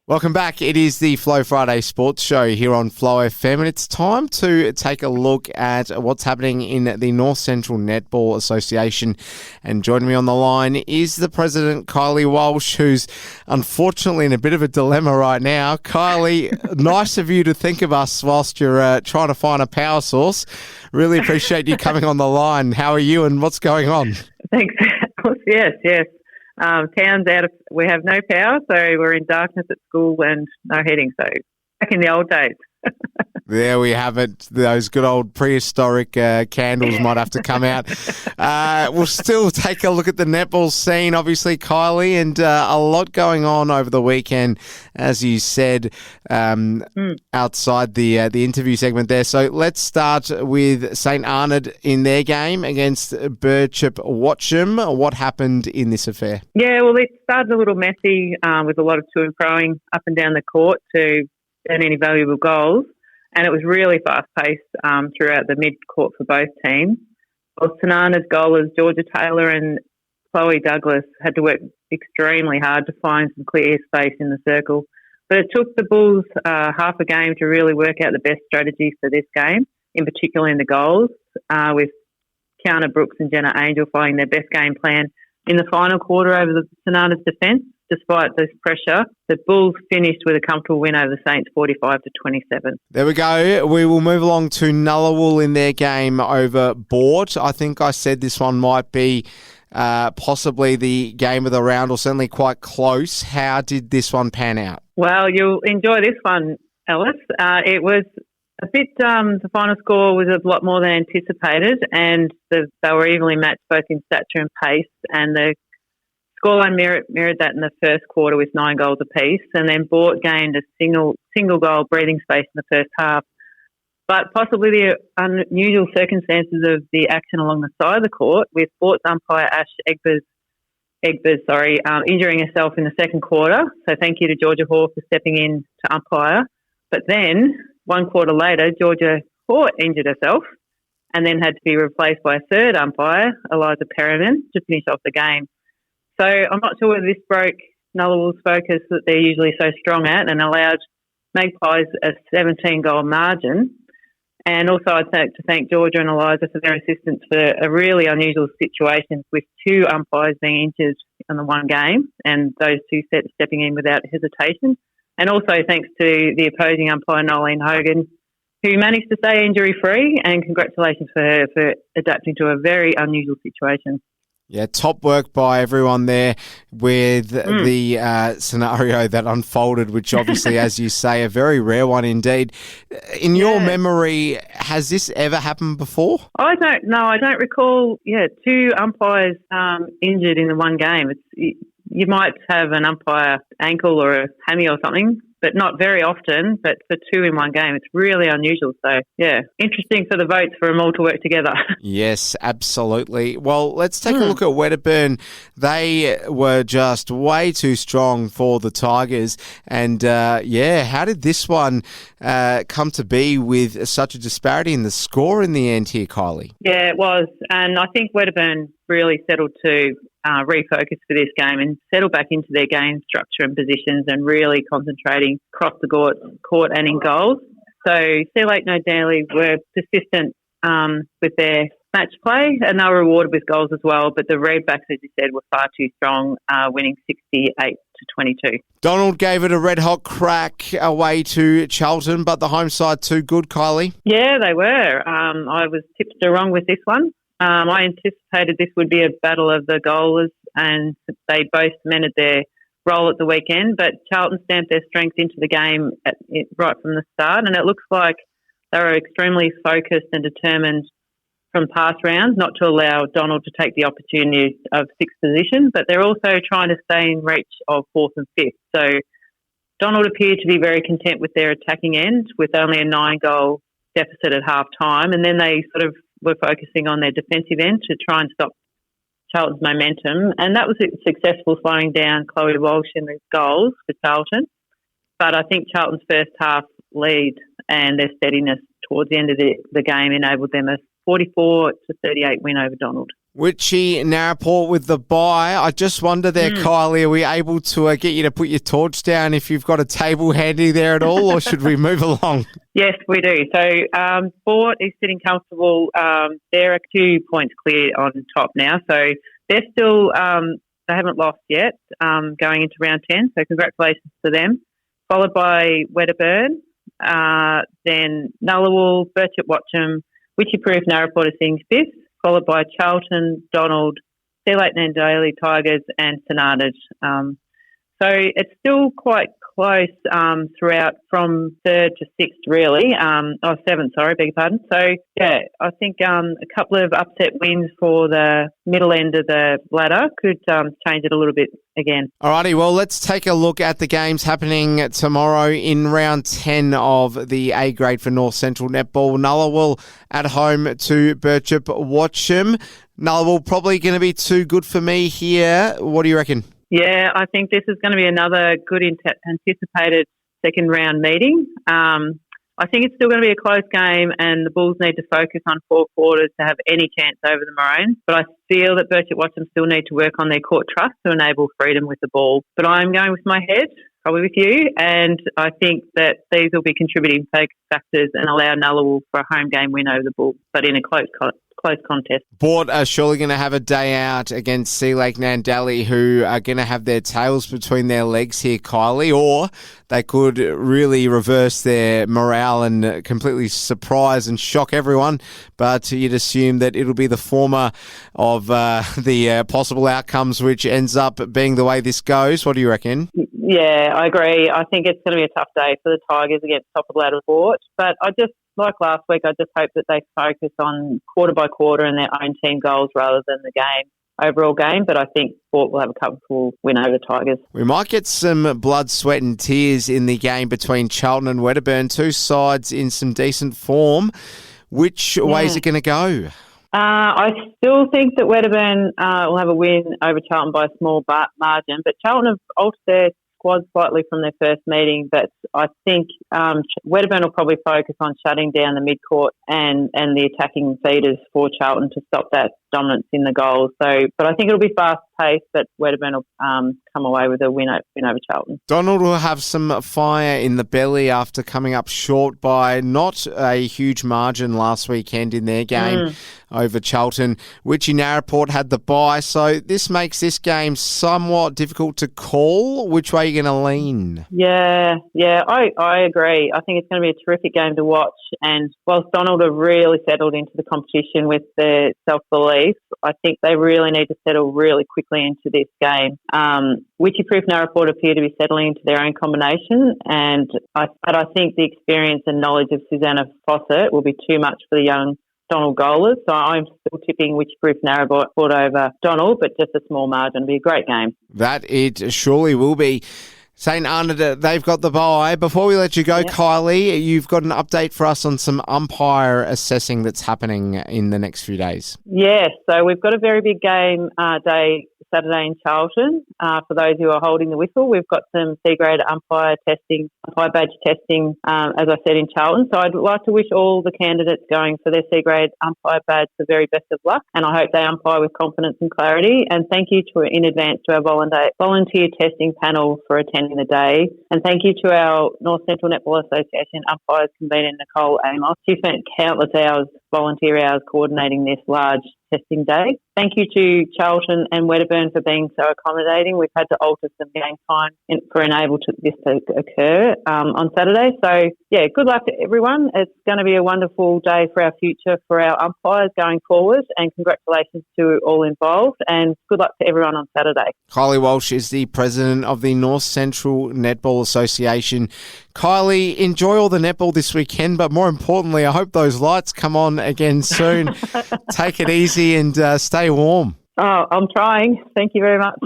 Welcome back. It is the Flow Friday Sports Show here on Flow FM, and it's time to take a look at what's happening in the North Central Netball Association. And joining me on the line is the president, Kylie Walsh, who's unfortunately in a bit of a dilemma right now. Kylie, nice of you to think of us whilst you're trying to find a power source. Really appreciate you coming on the line. How are you and what's going on? Thanks. Yes. Town's out of, we have no power, so we're in darkness at school and no heating. So back in the old days. There we have it. Those good old prehistoric candles might have to come out. We'll still take a look at the netball scene, obviously, Kylie, and a lot going on over the weekend, as you said, outside the interview segment there. So let's start with St Arnaud in their game against Birchip Watcham. What happened in this affair? Yeah, well, it started a little messy with a lot of to and froing up and down the court to earn any valuable goals. And it was really fast-paced throughout the mid-court for both teams. Well, St Arnaud's goalers, Georgia Taylor and Chloe Douglas, had to work extremely hard to find some clear space in the circle. But it took the Bulls half a game to really work out the best strategies for this game, in particular in the goals, with Kiana Brooks and Jenna Angel finding their best game plan in the final quarter over the St Arnaud's defence. Despite this pressure, the Bulls finished with a comfortable win over the Saints, 45-27. There we go. We will move along to Ngullawool in their game over Boort. I think I said this one might be possibly the game of the round, or certainly quite close. How did this one pan out? Well, you'll enjoy this one, Alice. It was a bit, the final score was a lot more than anticipated, and they were evenly matched both in stature and pace, and the scoreline mirrored that in the first quarter with 9 goals apiece, and then Boort gained a single goal breathing space in the first half. But possibly the unusual circumstances of the action along the side of the court, with Boort's umpire Ash Egbers, injuring herself in the second quarter. So thank you to Georgia Hall for stepping in to umpire. But then, 1 quarter later, Georgia Hall injured herself and then had to be replaced by a third umpire, Eliza Perriman, to finish off the game. So I'm not sure whether this broke Ngullawool's focus that they're usually so strong at and allowed Magpies a 17-goal margin. And also I'd like to thank Georgia and Eliza for their assistance for a really unusual situation with 2 umpires being injured in the one game and those 2 stepping in without hesitation. And also thanks to the opposing umpire, Nolene Hogan, who managed to stay injury-free, and congratulations for her for adapting to a very unusual situation. Yeah, top work by everyone there with the scenario that unfolded, which obviously, as you say, a very rare one indeed. In your memory, has this ever happened before? I don't know. I don't recall, 2 umpires injured in the one game. You might have an umpire ankle or a hammy or something, but not very often. But for 2 in one game, it's really unusual. So, yeah, interesting for the votes for them all to work together. Yes, absolutely. Well, let's take a look at Wedderburn. They were just way too strong for the Tigers. And, how did this one come to be with such a disparity in the score in the end here, Kylie? Yeah, it was. And I think Wedderburn really settled to refocus for this game and settle back into their game structure and positions and really concentrating across the court and in goals. So Sea Lake No Daly were persistent with their match play, and they were rewarded with goals as well. But the Redbacks, as you said, were far too strong, winning 68-22. Donald gave it a red-hot crack away to Charlton, but the home side too good, Kylie? Yeah, they were. I was tipped wrong with this one. I anticipated this would be a battle of the goalers, and they both cemented their role at the weekend, but Charlton stamped their strength into the game right from the start, and it looks like they were extremely focused and determined from past rounds not to allow Donald to take the opportunity of 6th position, but they're also trying to stay in reach of 4th and 5th. So Donald appeared to be very content with their attacking end, with only a 9-goal deficit at half-time, and then they sort of were focusing on their defensive end to try and stop Charlton's momentum, and that was successful, slowing down Kylie Walsh in the goals for Charlton. But I think Charlton's first half lead and their steadiness towards the end of the game enabled them a 44-38 win over Donald. Witchy Narraport with the bye. I just wonder there, Kylie, are we able to get you to put your torch down if you've got a table handy there at all, or should we move along? Yes, we do. So Port is sitting comfortable. They're 2 points clear on top now. So they're still, they haven't lost yet going into round 10. So congratulations to them. Followed by Wedderburn, then Nullawul, Birchip Watcham, Witchy Proof, Narraport are sitting fifth. Followed by Charlton, Donald, Sea Lake Nandaly Tigers and Sonata. So it's still quite close throughout from third to sixth, really. Seventh, sorry, beg your pardon. So, yeah, I think a couple of upset wins for the middle end of the ladder could change it a little bit again. Alrighty, well, let's take a look at the games happening tomorrow in round 10 of the A grade for North Central Netball. Nullawul at home to Birchip Watcham. Nullawul probably going to be too good for me here. What do you reckon? Yeah, I think this is going to be another good anticipated second round meeting. I think it's still going to be a close game and the Bulls need to focus on 4 quarters to have any chance over the Maroons. But I feel that Birchip Watcham still need to work on their court trust to enable freedom with the ball. But I'm going with my head, probably with you, and I think that these will be contributing factors and allow Nullawul for a home game win over the Bulls, but in a close contest. Port are surely going to have a day out against Sea Lake Nandaly, who are going to have their tails between their legs here, Kylie, or they could really reverse their morale and completely surprise and shock everyone. But you'd assume that it'll be the former of the possible outcomes, which ends up being the way this goes. What do you reckon? Yeah, I agree. I think it's going to be a tough day for the Tigers against top of ladder Port, but like last week, I just hope that they focus on quarter by quarter and their own team goals rather than the overall game. But I think Port will have a comfortable win over the Tigers. We might get some blood, sweat and tears in the game between Charlton and Wedderburn. Two sides in some decent form. Which way is it going to go? I still think that Wedderburn will have a win over Charlton by a small margin. But Charlton have altered their squad slightly from their first meeting, but I think Wedderburn will probably focus on shutting down the midcourt and the attacking feeders for Charlton to stop that dominance in the goals. But I think it'll be fast-paced, but Wedderburn will come away with a win over Charlton. Donald will have some fire in the belly after coming up short by not a huge margin last weekend in their game over Charlton. Witchy Narraport had the bye, so this makes this game somewhat difficult to call. Which way are you going to lean? Yeah, I agree. I think it's going to be a terrific game to watch, and whilst Donald have really settled into the competition with their self-belief, I think they really need to settle really quickly into this game. Witchy Proof Narraport appear to be settling into their own combination, but I think the experience and knowledge of Susanna Fawcett will be too much for the young Donald goalers. So I'm still tipping Witchy Proof Narraport over Donald, but just a small margin. It'll be a great game. That it surely will be. St. Arnaud, they've got the bye. Before we let you go, Kylie, you've got an update for us on some umpire assessing that's happening in the next few days. Yes, so we've got a very big game day Saturday in Charlton. For those who are holding the whistle, we've got some C-grade umpire badge testing, as I said, in Charlton. So I'd like to wish all the candidates going for their C-grade umpire badge the very best of luck, and I hope they umpire with confidence and clarity. And thank you in advance to our volunteer testing panel for attending the day. And thank you to our North Central Netball Association umpires convener Nicole Amos. She spent countless volunteer hours coordinating this large testing day. Thank you to Charlton and Wedderburn for being so accommodating. We've had to alter some game time for enable this to occur on Saturday. So, yeah, good luck to everyone. It's going to be a wonderful day for our future, for our umpires going forward, and congratulations to all involved, and good luck to everyone on Saturday. Kylie Walsh is the president of the North Central Netball Association. Kylie, enjoy all the netball this weekend, but more importantly, I hope those lights come on again soon. Take it easy and stay warm. Oh, I'm trying. Thank you very much.